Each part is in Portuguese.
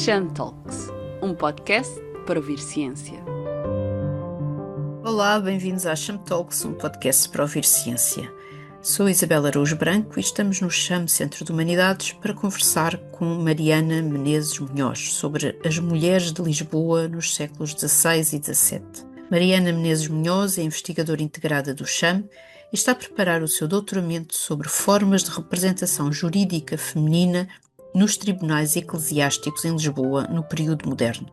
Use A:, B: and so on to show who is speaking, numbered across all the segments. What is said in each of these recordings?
A: Cham Talks, um podcast para ouvir ciência.
B: Olá, bem-vindos à Cham Talks, um podcast para ouvir ciência. Sou Isabel Araújo Branco e estamos no Cham Centro de Humanidades para conversar com Mariana Menezes Munhoz sobre as mulheres de Lisboa nos séculos XVI e XVII. Mariana Menezes Munhoz é investigadora integrada do Cham e está a preparar o seu doutoramento sobre formas de representação jurídica feminina nos tribunais eclesiásticos em Lisboa no período moderno.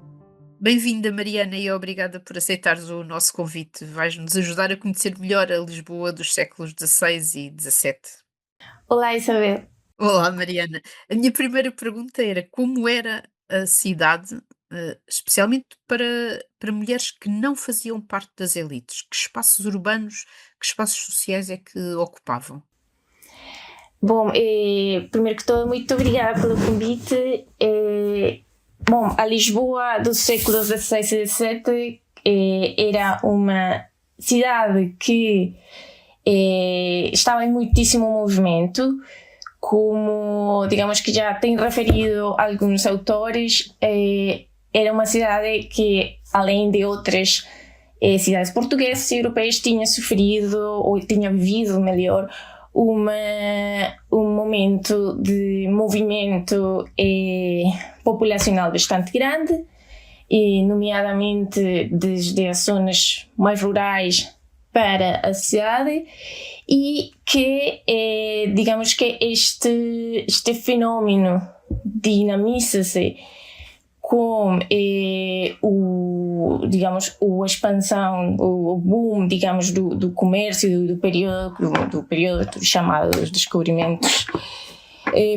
B: Bem-vinda, Mariana, e obrigada por aceitares o nosso convite. Vais-nos ajudar a conhecer melhor a Lisboa dos séculos XVI e XVII.
C: Olá, Isabel.
B: Olá, Mariana. A minha primeira pergunta era como era a cidade, especialmente para mulheres que não faziam parte das elites? Que espaços urbanos, que espaços sociais é que ocupavam?
C: Bom, primeiro que tudo, muito obrigada pelo convite. Bom, a Lisboa dos séculos XVI e XVII era uma cidade que estava em muitíssimo movimento, como, digamos que já tem referido alguns autores, era uma cidade que, além de outras cidades portuguesas e europeias, tinha sofrido, ou tinha vivido, melhor, um momento de movimento populacional bastante grande, nomeadamente desde as zonas mais rurais para a cidade, e que digamos que este fenómeno dinamiza-se com a expansão, o boom, digamos, do comércio do período chamado dos descobrimentos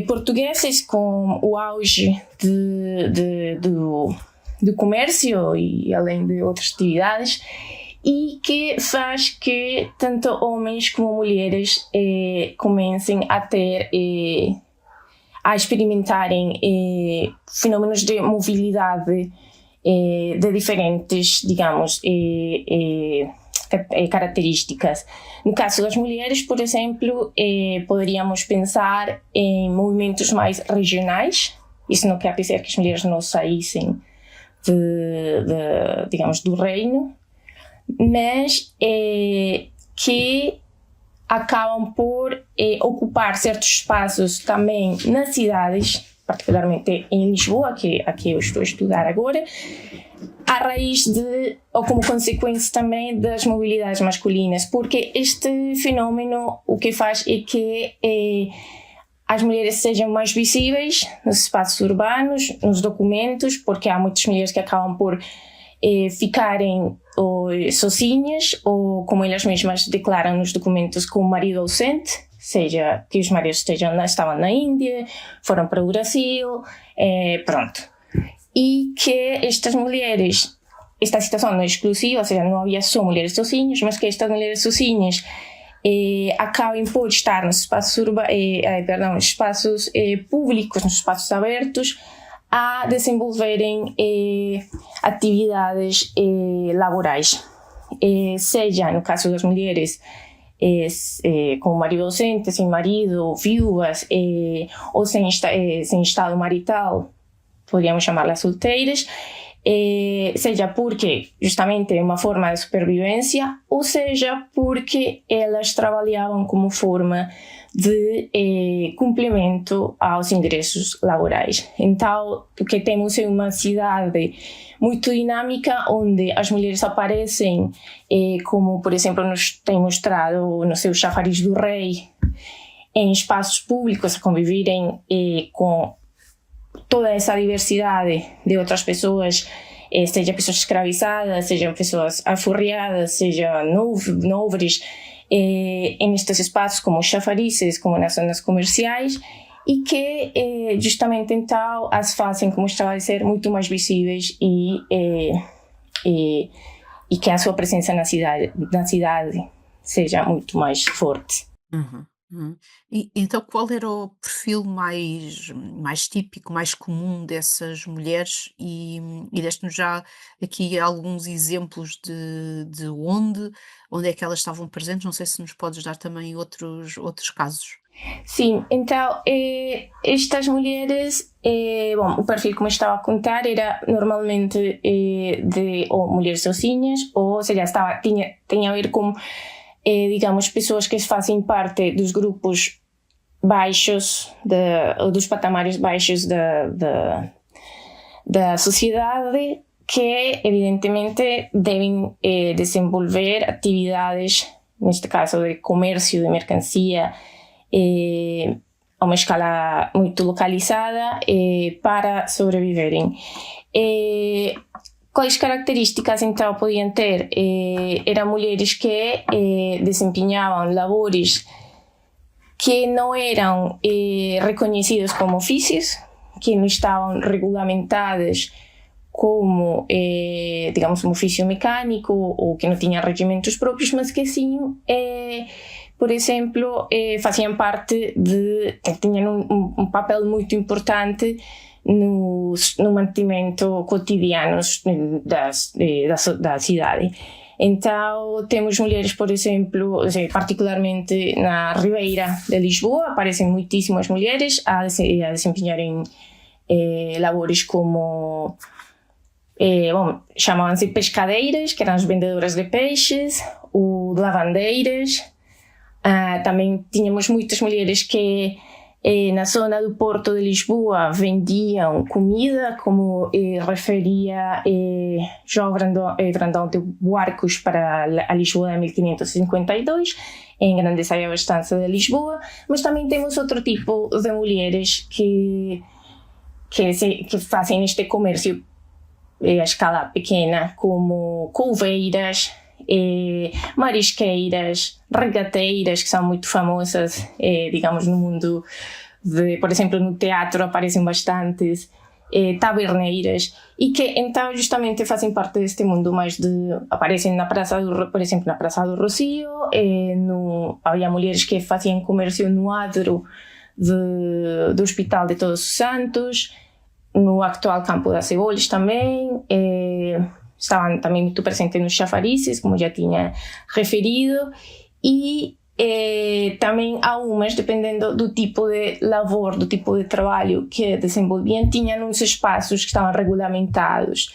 C: portugueses, com o auge do comércio e além de outras atividades, e que faz que tanto homens como mulheres comecem a experimentarem fenómenos de mobilidade de diferentes, digamos, características. No caso das mulheres, por exemplo, poderíamos pensar em movimentos mais regionais. Isso não quer dizer que as mulheres não saíssem digamos, do reino, mas que acabam por ocupar certos espaços também nas cidades, particularmente em Lisboa, que aqui eu estou a estudar agora, a raiz ou como consequência também das mobilidades masculinas, porque este fenómeno o que faz é que as mulheres sejam mais visíveis nos espaços urbanos, nos documentos, porque há muitas mulheres que acabam por ficarem sozinhas, ou como elas mesmas declaram nos documentos, com o marido ausente, seja que os maridos estavam na Índia, foram para o Brasil, pronto. E que estas mulheres, esta situação não é exclusiva, ou seja, não havia só mulheres sozinhas, mas que estas mulheres sozinhas acabem por estar nos espaços, espaços públicos, nos espaços abertos, a desenvolverem atividades laborais, seja no caso das mulheres com marido ausente, sem marido, viúvas, ou sem estado marital, podríamos chamá-las solteiras, seja porque justamente é uma forma de supervivência, ou seja porque elas trabalhavam como forma de complemento aos ingressos laborais. Então, o que temos é uma cidade muito dinâmica, onde as mulheres aparecem, como por exemplo nos tem mostrado no seu Chafariz do Rei, em espaços públicos, a conviverem com toda essa diversidade de outras pessoas, seja pessoas escravizadas, sejam pessoas alforriadas, seja nobres, nestes espaços como chafarizes, como nas zonas comerciais, e que justamente então as fazem, como estava a dizer, muito mais visíveis e que a sua presença na cidade seja muito mais forte.
B: Uhum. E então qual era o perfil mais típico, mais comum dessas mulheres? E deste-nos já aqui alguns exemplos de onde é que elas estavam presentes. Não sei se nos podes dar também outros casos.
C: Sim, então estas mulheres, bom, o perfil, como estava a contar, era normalmente de ou mulheres sozinhas, ou seja, tinha a ver com, digamos, pessoas que fazem parte dos grupos baixos, ou dos patamares baixos da sociedade, que evidentemente devem desenvolver atividades, neste caso de comércio de mercancia, a uma escala muito localizada, para sobreviverem. Quais características então podiam ter? Eram mulheres que desempenhavam labores que não eram reconhecidos como ofícios, que não estavam regulamentadas como, digamos, um ofício mecânico, ou que não tinham regimentos próprios, mas que sim, por exemplo, faziam parte tinham um papel muito importante no mantimento cotidiano da cidade. Então, temos mulheres, por exemplo, particularmente na Ribeira de Lisboa, aparecem muitíssimas mulheres a desempenharem labores como, bom, chamavam-se pescadeiras, que eram as vendedoras de peixes, ou lavandeiras. Também tínhamos muitas mulheres que na zona do Porto de Lisboa vendiam comida, como referia João Brandão de Buarcos para a Lisboa de 1552, em Grande Saia e Abastança de Lisboa. Mas também temos outro tipo de mulheres que fazem este comércio a escala pequena, como couveiras, marisqueiras, regateiras, que são muito famosas, digamos, no mundo por exemplo, no teatro aparecem bastantes, taberneiras, e que então justamente fazem parte deste mundo mais aparecem por exemplo, na Praça do Rocio, havia mulheres que faziam comércio no adro do Hospital de Todos os Santos, no atual Campo das Cebolhas também, estavam também muito presentes nos chafarizes, como já tinha referido, e também há umas, dependendo do tipo de labor, do tipo de trabalho que desenvolviam, tinham uns espaços que estavam regulamentados.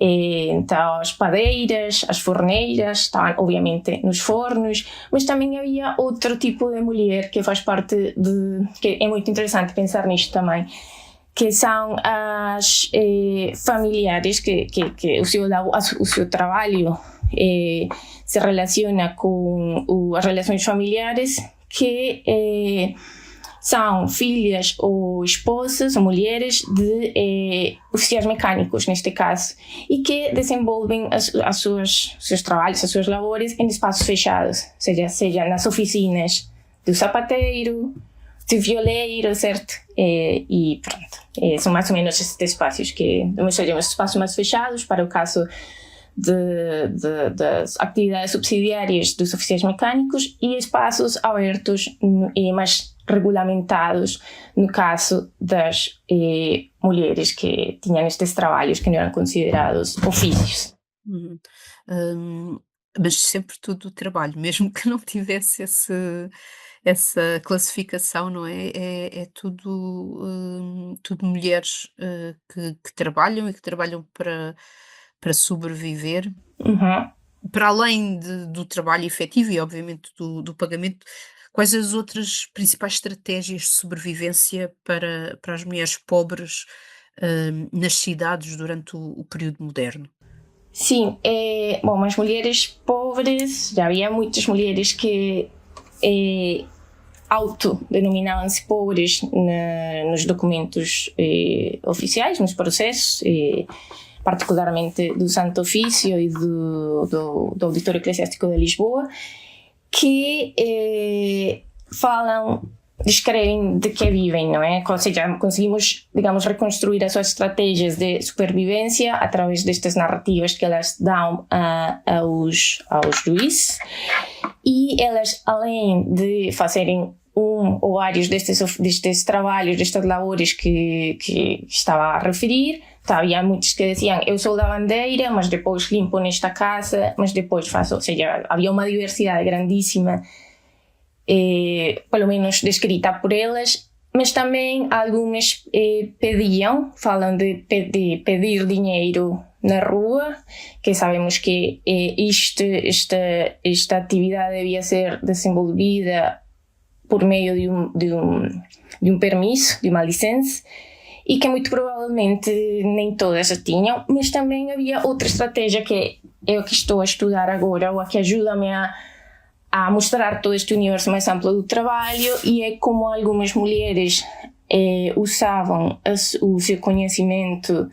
C: Então, as padeiras, as forneiras, estavam obviamente nos fornos, mas também havia outro tipo de mulher que faz parte que é muito interessante pensar nisto também, que são as familiares, que o seu trabalho se relaciona com as relações familiares, que são filhas ou esposas ou mulheres de oficiais mecânicos, neste caso, e que desenvolvem seus trabalhos, as suas labores em espaços fechados, seja nas oficinas do sapateiro, do violeiro, certo? E pronto, são mais ou menos esses espaços que seriam os espaços mais fechados para o caso das atividades subsidiárias dos oficiais mecânicos, e espaços abertos e mais regulamentados no caso das mulheres que tinham estes trabalhos que não eram considerados ofícios.
B: Mas sempre tudo trabalho, mesmo que não tivesse essa classificação, não é? É tudo mulheres que trabalham e que trabalham para sobreviver.
C: Uhum.
B: Para além do trabalho efetivo e, obviamente, do pagamento, quais as outras principais estratégias de sobrevivência para as mulheres pobres nas cidades durante o período moderno?
C: Sim, bom, as mulheres pobres, já havia muitas mulheres que autodenominavam-se pobres nos documentos oficiais, nos processos, particularmente do Santo Ofício e do Auditório Eclesiástico de Lisboa, que descrevem de que vivem, não é? Ou seja, conseguimos, digamos, reconstruir as suas estratégias de supervivência através destas narrativas que elas dão aos juízes, e elas, além de fazerem ou vários destes trabalhos, destas labores que estava a referir, havia muitos que diziam: eu sou lavandeira, mas depois limpo nesta casa, mas depois faço, ou seja, havia uma diversidade grandíssima pelo menos descrita por elas, mas também algumas falam de pedir dinheiro na rua, que sabemos que esta atividade devia ser desenvolvida por meio de um permisso, de uma licença, e que muito provavelmente nem todas a tinham, mas também havia outra estratégia que é o que estou a estudar agora, ou a que ajuda-me a mostrar todo este universo mais amplo do trabalho, e é como algumas mulheres usavam o seu conhecimento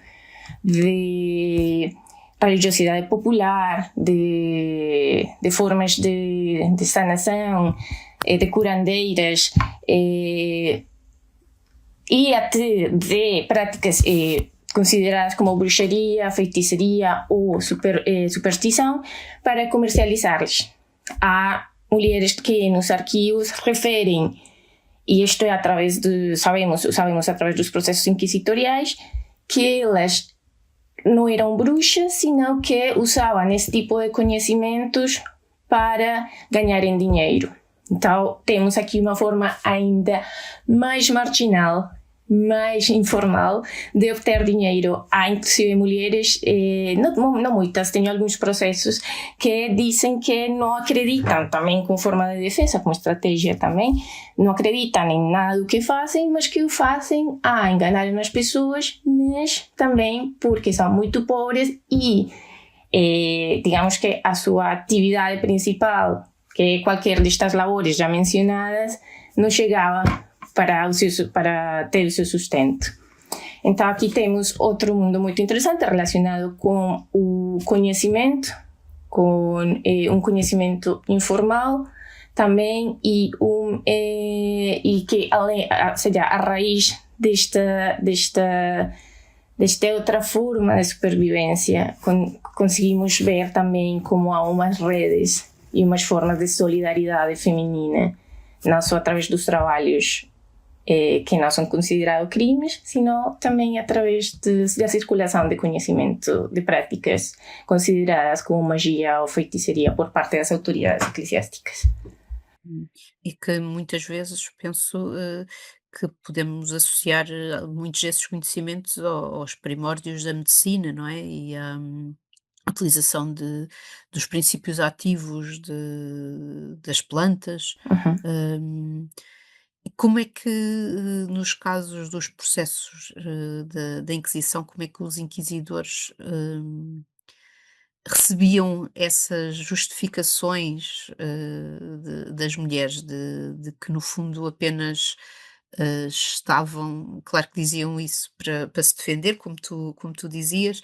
C: de religiosidade popular, de formas de sanação, de curandeiras, e até de práticas consideradas como bruxaria, feitiçaria ou superstição, para comercializá-las. Há mulheres que nos arquivos referem, e isto é através sabemos através dos processos inquisitoriais, que elas não eram bruxas, senão que usavam esse tipo de conhecimentos para ganharem dinheiro. Então, temos aqui uma forma ainda mais marginal, mais informal, de obter dinheiro. Há, inclusive, mulheres, não muitas, tenho alguns processos que dizem que não acreditam, também com forma de defesa, como estratégia também, não acreditam em nada do que fazem, mas que o fazem a enganar as pessoas, mas também porque são muito pobres e, digamos que a sua atividade principal, que é qualquer destas labores já mencionadas, não chegava para ter o seu sustento. Então aqui temos outro mundo muito interessante relacionado com o conhecimento, com um conhecimento informal também, e que seja a raiz desta outra forma de supervivência. Conseguimos ver também como há umas redes e umas formas de solidariedade feminina, não só através dos trabalhos que não são considerados crimes, sino também através da circulação de conhecimento de práticas consideradas como magia ou feitiçaria por parte das autoridades eclesiásticas.
B: E que muitas vezes penso que podemos associar muitos desses conhecimentos aos primórdios da medicina, não é? E a utilização dos princípios ativos das plantas.
C: Uhum.
B: Como é que, nos casos dos processos da Inquisição, como é que os inquisidores recebiam essas justificações das mulheres, de que no fundo apenas estavam, claro que diziam isso para se defender, como tu dizias,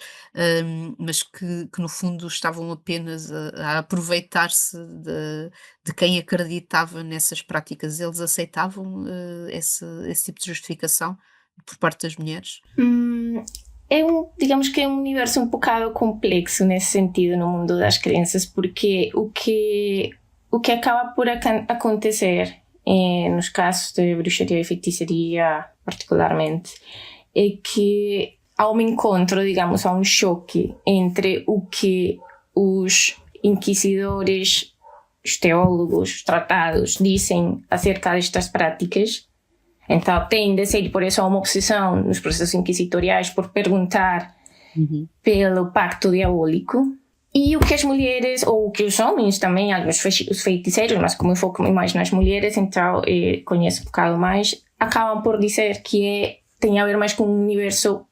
B: mas que no fundo estavam apenas a aproveitar-se de quem acreditava nessas práticas. Eles aceitavam esse tipo de justificação por parte das mulheres?
C: Digamos que é um universo um bocado complexo nesse sentido no mundo das crenças, porque o que acaba por acontecer nos casos de bruxaria e feitiçaria particularmente é que há um encontro, digamos, há um choque entre o que os inquisidores, os teólogos, os tratados dizem acerca destas práticas. Então tende a ser, por isso há uma obsessão nos processos inquisitoriais por perguntar pelo pacto diabólico, e o que as mulheres, ou o que os homens também, alguns os feiticeiros, mas como eu foco mais nas mulheres, então conheço um bocado mais, acabam por dizer que tem a ver mais com um universo,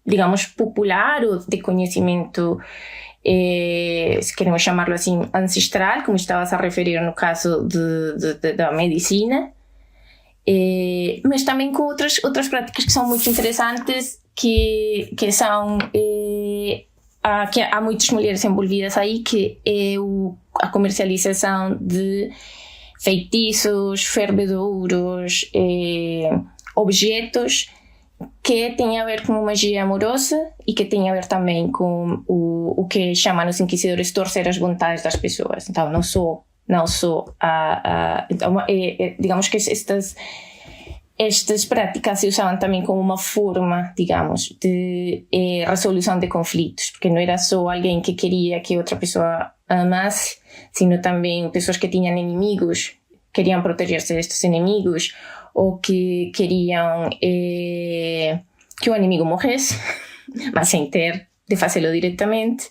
C: digamos, popular, ou de conhecimento, se queremos chamarlo assim, ancestral, como estavas a referir no caso da medicina. Mas também com outras práticas que são muito interessantes, que são que há muitas mulheres envolvidas aí, que é a comercialização de feitiços, fervedouros, objetos que têm a ver com magia amorosa e que têm a ver também com o que chamam os inquisidores torcer as vontades das pessoas. Então não só então, digamos que estas práticas se usavam também como uma forma, digamos, de resolução de conflitos, porque não era só alguém que queria que outra pessoa amasse, sino também pessoas que tinham inimigos queriam proteger-se destes inimigos ou que queriam que o inimigo morresse, mas sem ter de fazê-lo diretamente.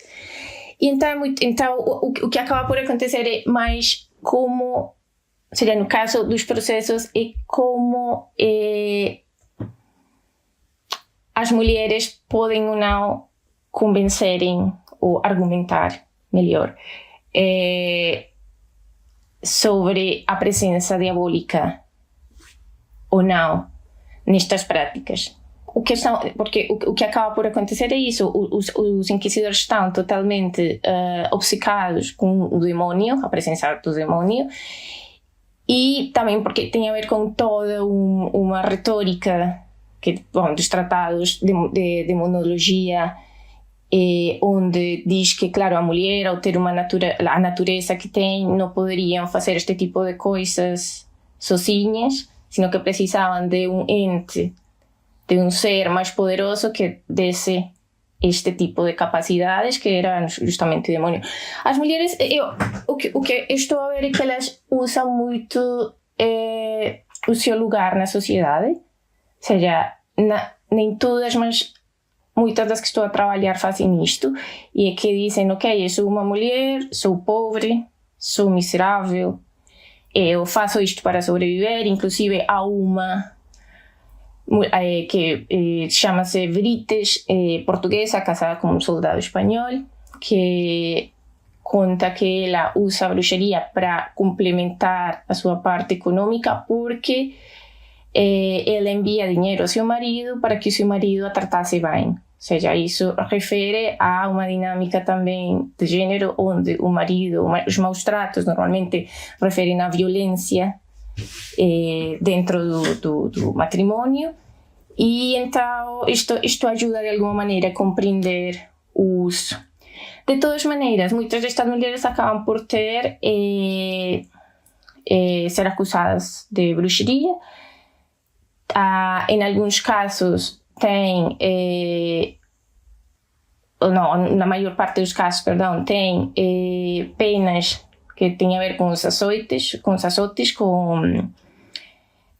C: E então o que acaba por acontecer é mais como, seria no caso dos processos, é como as mulheres podem ou não convencerem ou argumentar melhor sobre a presença diabólica ou não nestas práticas. Porque o que acaba por acontecer é isso, os inquisidores estão totalmente obcecados com o demónio, a presença do demónio, e também porque tem a ver com toda uma retórica dos tratados de demonologia, onde diz que, claro, a mulher, ao ter a natureza que tem, não poderiam fazer este tipo de coisas sozinhas, sino que precisavam de um ente, de um ser mais poderoso que desse este tipo de capacidades, que era justamente o demônio. As mulheres, o que eu estou a ver é que elas usam muito o seu lugar na sociedade, ou seja, nem todas, mas muitas das que estou a trabalhar fazem isto, e é que dizem, ok, eu sou uma mulher, sou pobre, sou miserável, eu faço isto para sobreviver. Inclusive há uma que chama-se Veritas, portuguesa, casada com um soldado espanhol, que conta que ela usa a bruxaria para complementar a sua parte econômica, porque ela envia dinheiro ao seu marido para que o seu marido a tratasse bem. Ou seja, isso refere a uma dinâmica também de género, onde o marido, os maus tratos normalmente referem à violência dentro do matrimônio, e então isto ajuda de alguma maneira a compreender o uso. De todas maneiras, muitas destas mulheres acabam por ter ser acusadas de bruxaria. Em alguns casos tem, na maior parte dos casos, perdão, tem penas que têm a ver com os açoites,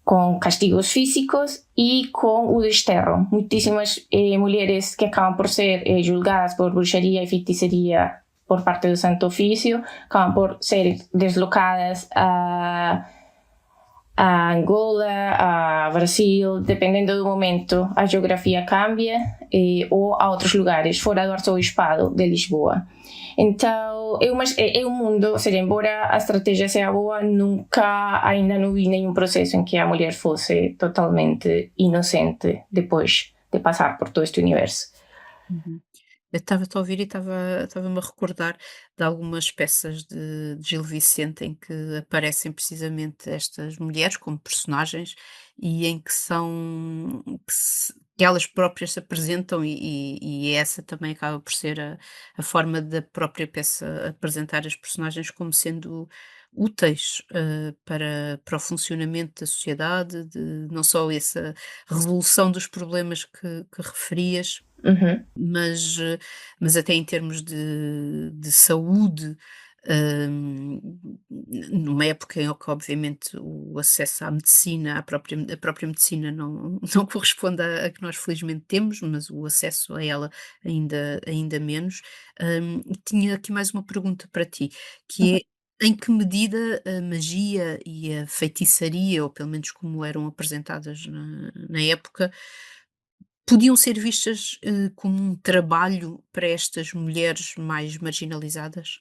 C: com castigos físicos e com o desterro. Muitíssimas mulheres que acabam por ser julgadas por bruxaria e feitiçaria por parte do Santo Ofício acabam por ser deslocadas a Angola, a Brasil, dependendo do momento, a geografia cambia, ou a outros lugares, fora do arcebispado de Lisboa. Então, é um mundo, ou seja, embora a estratégia seja boa, ainda não vi nenhum processo em que a mulher fosse totalmente inocente depois de passar por todo este universo.
B: Uhum. Eu estava-te a ouvir e estava-me a recordar de algumas peças de Gil Vicente em que aparecem precisamente estas mulheres como personagens e em que que elas próprias se apresentam e essa também acaba por ser a forma da própria peça apresentar as personagens como sendo úteis para o funcionamento da sociedade, de não só essa resolução dos problemas que referias,
C: Uhum.
B: mas até em termos de saúde, numa época em que obviamente o acesso à medicina, a própria medicina não corresponde a que nós felizmente temos, mas o acesso a ela ainda menos. Tinha aqui mais uma pergunta para ti, que é: em que medida a magia e a feitiçaria, ou pelo menos como eram apresentadas na época, podiam ser vistas, como um trabalho para estas mulheres mais marginalizadas?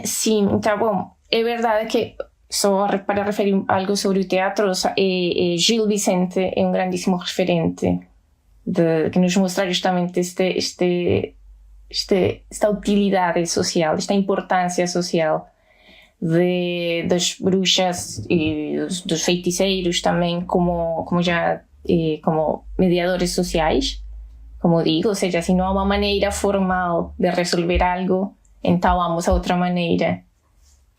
C: Sim, então, bom, é verdade que, só para referir algo sobre o teatro, Gil Vicente é um grandíssimo referente que nos mostra justamente esta utilidade social, esta importância social das bruxas e dos feiticeiros também como mediadores sociais, como digo, ou seja, se não há uma maneira formal de resolver algo, então vamos a outra maneira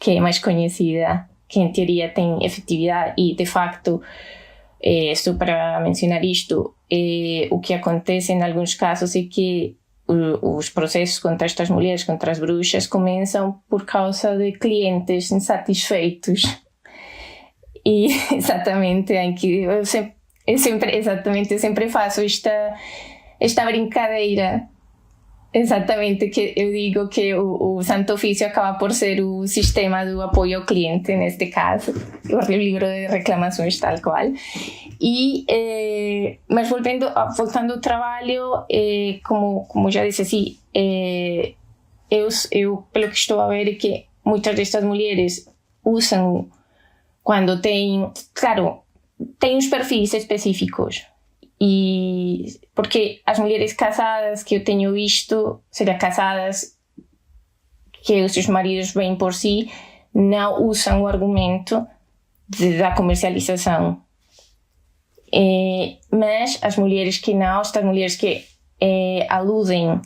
C: que é mais conhecida, que em teoria tem efetividade e, de facto, só para mencionar isto, o que acontece em alguns casos é que os processos contra estas mulheres, contra as bruxas, começam por causa de clientes insatisfeitos E exatamente, em que eu sempre faço esta brincadeira. Exatamente, que eu digo que o Santo Ofício acaba por ser o sistema do apoio ao cliente, neste caso, o livro de reclamações tal qual. Mas voltando ao trabalho, como já disse, assim, eu pelo que estou a ver é que muitas destas mulheres usam quando têm, claro, têm uns perfis específicos. E porque as mulheres casadas que eu tenho visto, seja, casadas que os seus maridos vêm por si, não usam o argumento da comercialização. Mas as mulheres que não, estas mulheres que aludem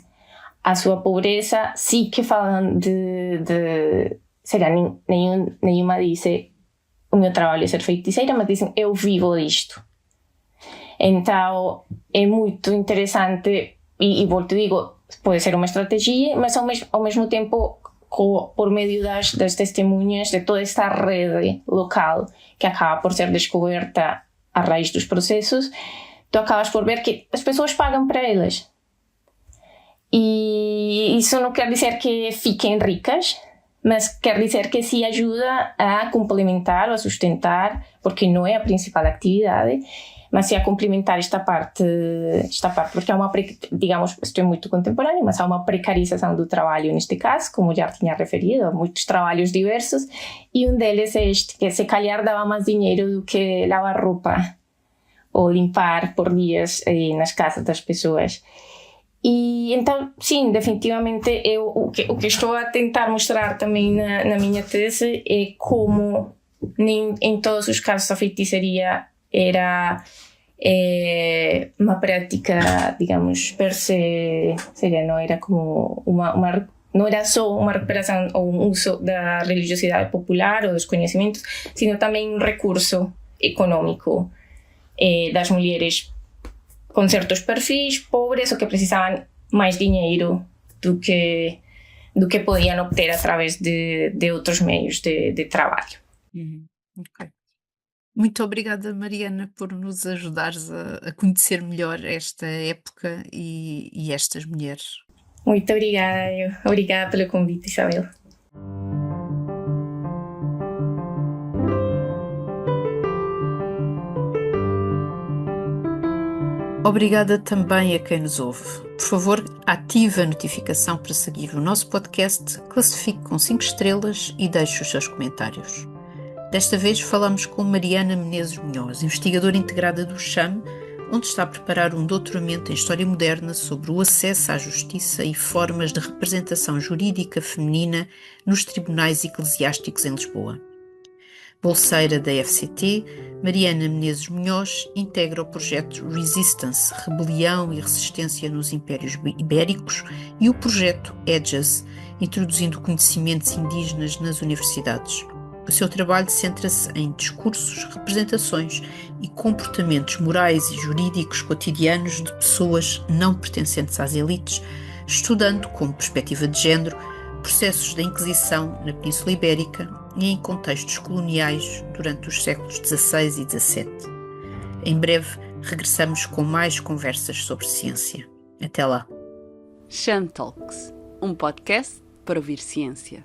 C: à sua pobreza, sim que falam seja, nenhuma diz o meu trabalho é ser feiticeira, mas dizem eu vivo disto. Então é muito interessante e volto a digo, pode ser uma estratégia, mas ao mesmo tempo por meio das testemunhas de toda esta rede local que acaba por ser descoberta a raiz dos processos, tu acabas por ver que as pessoas pagam para elas. E isso não quer dizer que fiquem ricas, mas quer dizer que se ajuda a complementar ou a sustentar, porque não é a principal atividade, mas a complementar esta parte porque há uma, digamos, isto é muito contemporâneo, mas há uma precarização do trabalho neste caso, como já tinha referido, muitos trabalhos diversos, e um deles é este, que se calhar dava mais dinheiro do que lavar roupa ou limpar por dias nas casas das pessoas. E então, sim, definitivamente o que estou a tentar mostrar também na minha tese é como em todos os casos a feitiçaria era uma prática, digamos, per se, seria, não era como não era só uma recuperação ou um uso da religiosidade popular ou dos conhecimentos, sino também um recurso econômico das mulheres com certos perfis pobres ou que precisavam mais dinheiro do que podiam obter através de outros meios de trabalho.
B: Ok. Muito obrigada, Mariana, por nos ajudares a conhecer melhor esta época e estas mulheres.
C: Muito obrigada. Obrigada pelo convite, Isabel.
B: Obrigada também a quem nos ouve. Por favor, ative a notificação para seguir o nosso podcast, classifique com 5 estrelas e deixe os seus comentários. Desta vez falamos com Mariana Menezes Munhoz, investigadora integrada do CHAM, onde está a preparar um doutoramento em História Moderna sobre o acesso à justiça e formas de representação jurídica feminina nos tribunais eclesiásticos em Lisboa. Bolseira da FCT, Mariana Menezes Munhoz integra o projeto Resistance, Rebelião e Resistência nos Impérios Ibéricos, e o projeto EDGES, introduzindo conhecimentos indígenas nas universidades. O seu trabalho centra-se em discursos, representações e comportamentos morais e jurídicos cotidianos de pessoas não pertencentes às elites, estudando, como perspectiva de género, processos da Inquisição na Península Ibérica e em contextos coloniais durante os séculos XVI e XVII. Em breve, regressamos com mais conversas sobre ciência. Até lá.
A: Cham Talks, um podcast para ouvir ciência.